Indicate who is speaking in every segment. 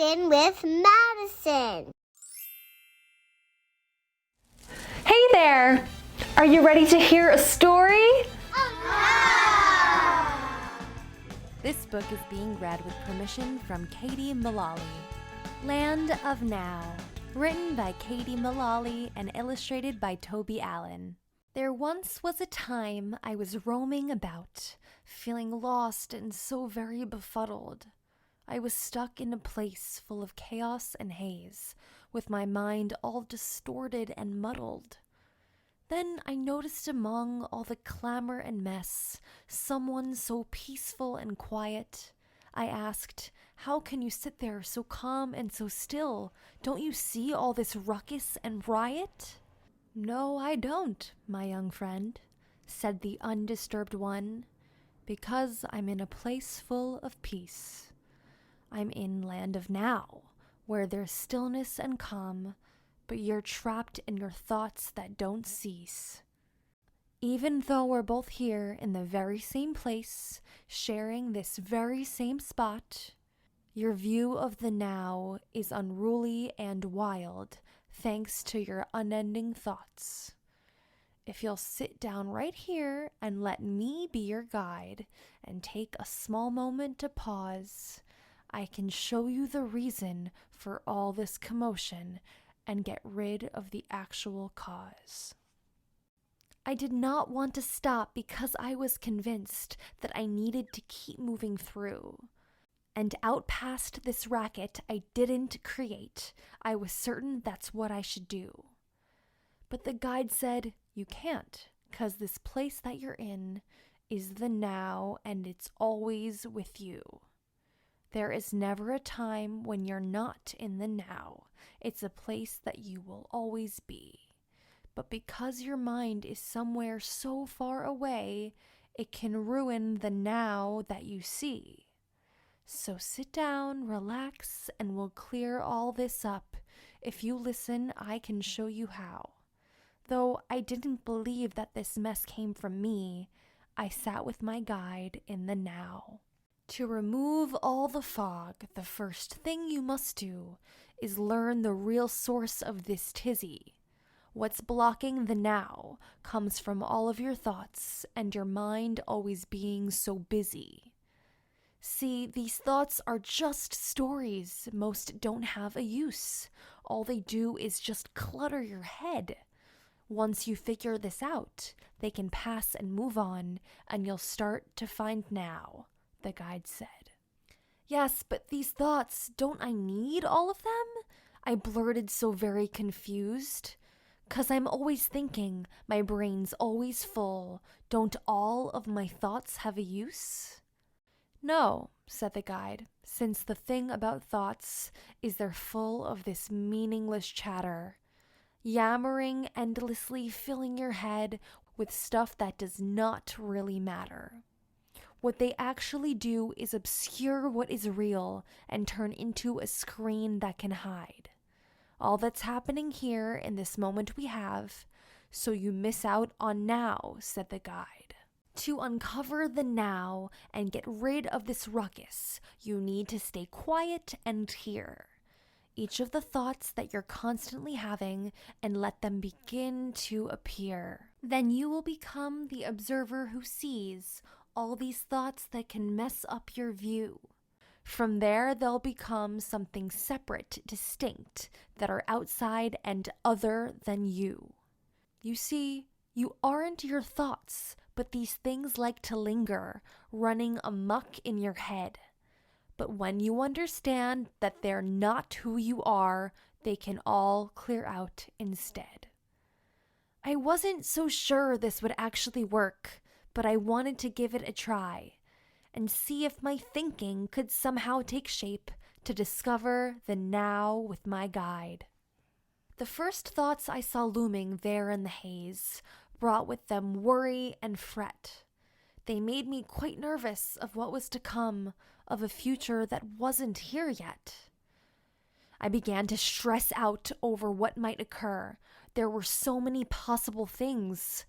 Speaker 1: Listen with Madison.
Speaker 2: Hey there! Are you ready to hear a story?
Speaker 3: This book is being read with permission from Katie Mullaly. Land of Now, written by Katie Mullaly and illustrated by Toby Allen. There once was a time I was roaming about, feeling lost and so very befuddled. I was stuck in a place full of chaos and haze, with my mind all distorted and muddled. Then I noticed among all the clamor and mess, someone so peaceful and quiet. I asked, "How can you sit there so calm and so still? Don't you see all this ruckus and riot?" "No, I don't, my young friend," said the undisturbed one, "because I'm in a place full of peace. I'm in Land of Now, where there's stillness and calm, but you're trapped in your thoughts that don't cease. Even though we're both here in the very same place, sharing this very same spot, your view of the now is unruly and wild, thanks to your unending thoughts. If you'll sit down right here and let me be your guide and take a small moment to pause, I can show you the reason for all this commotion and get rid of the actual cause." I did not want to stop because I was convinced that I needed to keep moving through. And out past this racket I didn't create, I was certain that's what I should do. But the guide said, "You can't, 'cause this place that you're in is the now and it's always with you. There is never a time when you're not in the now. It's a place that you will always be. But because your mind is somewhere so far away, it can ruin the now that you see. So sit down, relax, and we'll clear all this up. If you listen, I can show you how." Though I didn't believe that this mess came from me, I sat with my guide in the now. To remove all the fog, the first thing you must do is learn the real source of this tizzy. What's blocking the now comes from all of your thoughts and your mind always being so busy. See, these thoughts are just stories. Most don't have a use. All they do is just clutter your head. Once you figure this out, they can pass and move on, and you'll start to find now, the guide said. "Yes, but these thoughts, don't I need all of them?" I blurted, so very confused. "'Cause I'm always thinking, my brain's always full. Don't all of my thoughts have a use?" "No," said the guide, "since the thing about thoughts is they're full of this meaningless chatter, yammering endlessly, filling your head with stuff that does not really matter. What they actually do is obscure what is real and turn into a screen that can hide. All that's happening here in this moment we have, so you miss out on now," said the guide. "To uncover the now and get rid of this ruckus, you need to stay quiet and hear each of the thoughts that you're constantly having and let them begin to appear. Then you will become the observer who sees all these thoughts that can mess up your view. From there, they'll become something separate, distinct, that are outside and other than you. You see, you aren't your thoughts, but these things like to linger, running amok in your head. But when you understand that they're not who you are, they can all clear out instead." I wasn't so sure this would actually work, but I wanted to give it a try and see if my thinking could somehow take shape to discover the now with my guide. The first thoughts I saw looming there in the haze brought with them worry and fret. They made me quite nervous of what was to come, of a future that wasn't here yet. I began to stress out over what might occur. There were so many possible things.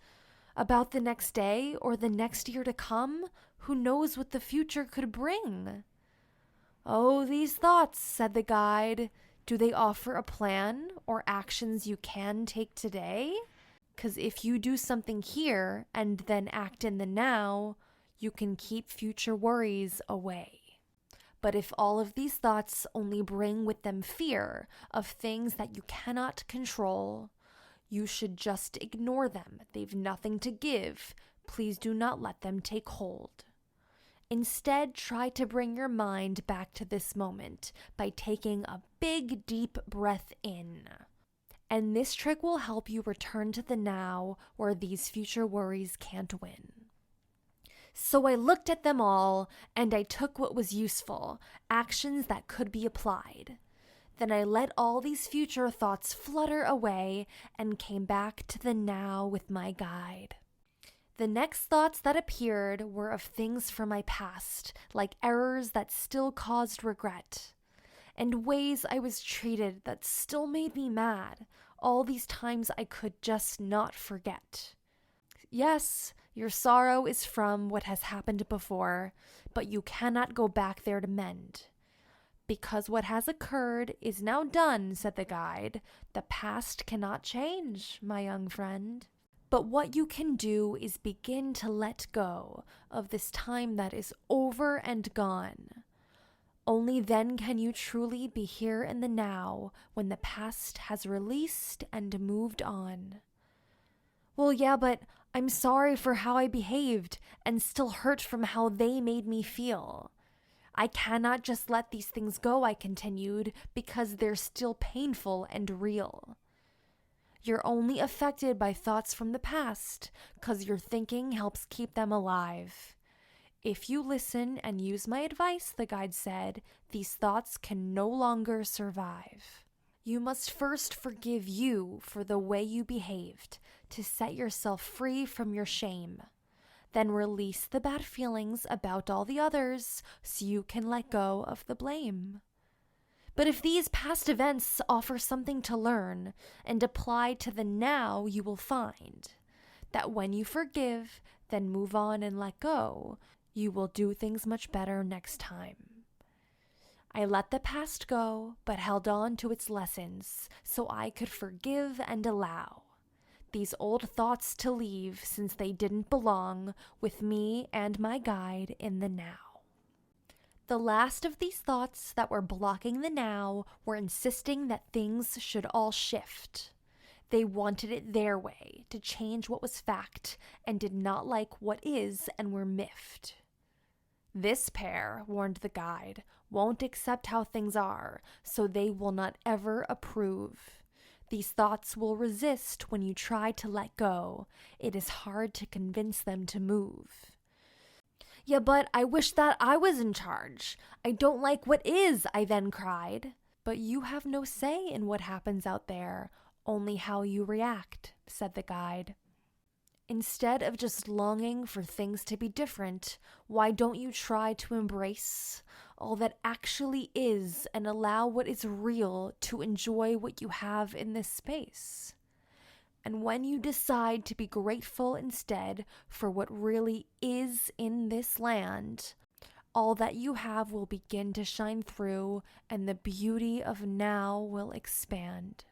Speaker 3: About the next day or the next year to come, who knows what the future could bring? "Oh, these thoughts," said the guide. "Do they offer a plan or actions you can take today? 'Cause if you do something here and then act in the now, you can keep future worries away. But if all of these thoughts only bring with them fear of things that you cannot control, you should just ignore them. They've nothing to give. Please do not let them take hold. Instead, try to bring your mind back to this moment by taking a big, deep breath in. And this trick will help you return to the now where these future worries can't win." So I looked at them all, and I took what was useful, actions that could be applied. Then I let all these future thoughts flutter away and came back to the now with my guide. The next thoughts that appeared were of things from my past, like errors that still caused regret, and ways I was treated that still made me mad, all these times I could just not forget. Yes, your sorrow is from what has happened before, but you cannot go back there to mend. "Because what has occurred is now done," said the guide. "The past cannot change, my young friend. But what you can do is begin to let go of this time that is over and gone. Only then can you truly be here in the now when the past has released and moved on." "Well, yeah, but I'm sorry for how I behaved and still hurt from how they made me feel. I cannot just let these things go," I continued, "because they're still painful and real. You're only affected by thoughts from the past, 'cause your thinking helps keep them alive. If you listen and use my advice," the guide said, "these thoughts can no longer survive. You must first forgive you for the way you behaved to set yourself free from your shame. Then release the bad feelings about all the others so you can let go of the blame. But if these past events offer something to learn and apply to the now, you will find that when you forgive, then move on and let go, you will do things much better next time." I let the past go, but held on to its lessons so I could forgive and allow these old thoughts to leave, since they didn't belong with me and my guide in the now. The last of these thoughts that were blocking the now were insisting that things should all shift. They wanted it their way, to change what was fact, and did not like what is and were miffed. "This pair," warned the guide, "won't accept how things are, so they will not ever approve. These thoughts will resist when you try to let go. It is hard to convince them to move." "Yeah, but I wish that I was in charge. I don't like what is," I then cried. "But you have no say in what happens out there, only how you react," said the guide. "Instead of just longing for things to be different, why don't you try to embrace all that actually is and allow what is real to enjoy what you have in this space? And when you decide to be grateful instead for what really is in this land, all that you have will begin to shine through and the beauty of now will expand."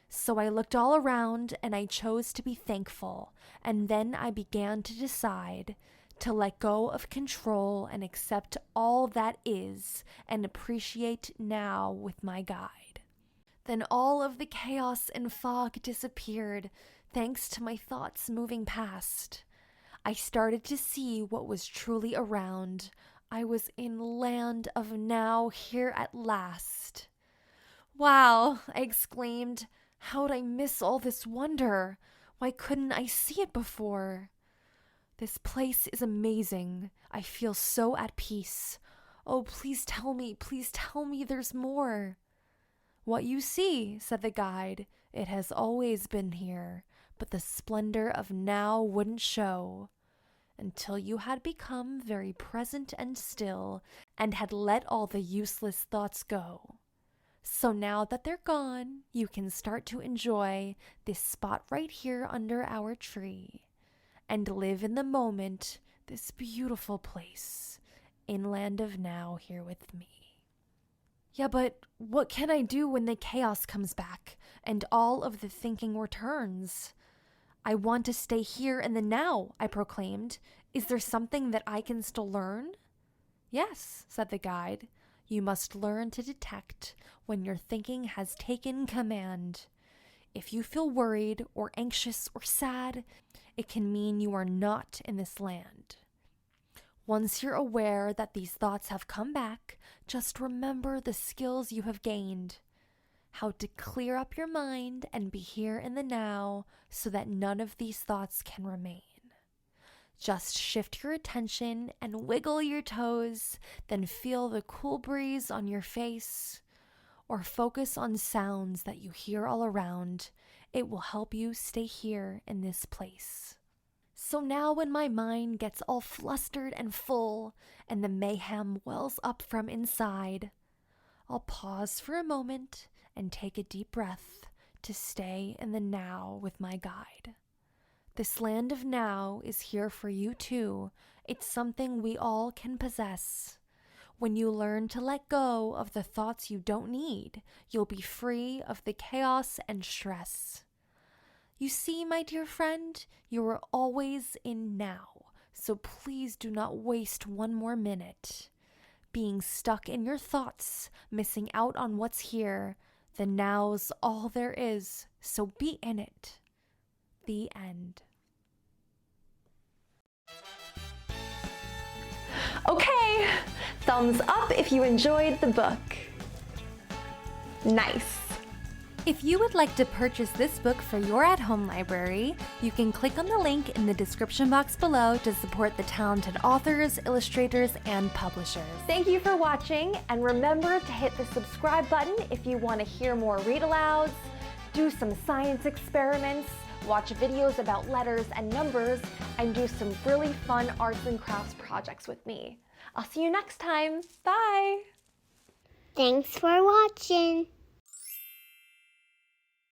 Speaker 3: So I looked all around and I chose to be thankful, and then I began to decide to let go of control and accept all that is and appreciate now with my guide. Then all of the chaos and fog disappeared, thanks to my thoughts moving past. I started to see what was truly around. I was in land of now here at last. "Wow," I exclaimed. "How'd I miss all this wonder? Why couldn't I see it before? This place is amazing. I feel so at peace. Oh, please tell me there's more." "What you see," said the guide, "it has always been here, but the splendor of now wouldn't show until you had become very present and still and had let all the useless thoughts go. So now that they're gone, you can start to enjoy this spot right here under our tree and live in the moment, this beautiful place, in land of now here with me." Yeah, but what can I do when the chaos comes back and all of the thinking returns? I want to stay here in the now, I proclaimed. Is there something that I can still learn? Yes, said the guide. You must learn to detect when your thinking has taken command. If you feel worried or anxious or sad, it can mean you are not in this land. Once you're aware that these thoughts have come back, just remember the skills you have gained. How to clear up your mind and be here in the now so that none of these thoughts can remain. Just shift your attention and wiggle your toes, then feel the cool breeze on your face, or focus on sounds that you hear all around. It will help you stay here in this place. So now when my mind gets all flustered and full and the mayhem wells up from inside, I'll pause for a moment and take a deep breath to stay in the now with my guide. This land of now is here for you too. It's something we all can possess. When you learn to let go of the thoughts you don't need, you'll be free of the chaos and stress. You see, my dear friend, you are always in now, so please do not waste one more minute. Being stuck in your thoughts, missing out on what's here, the now's all there is, so be in it. The end.
Speaker 2: Okay, thumbs up if you enjoyed the book. Nice.
Speaker 3: If you would like to purchase this book for your at-home library, you can click on the link in the description box below to support the talented authors, illustrators, and publishers.
Speaker 2: Thank you for watching, and remember to hit the subscribe button if you want to hear more read-alouds, do some science experiments, watch videos about letters and numbers, and do some really fun arts and crafts projects with me. I'll see you next time. Bye!
Speaker 1: Thanks for watching.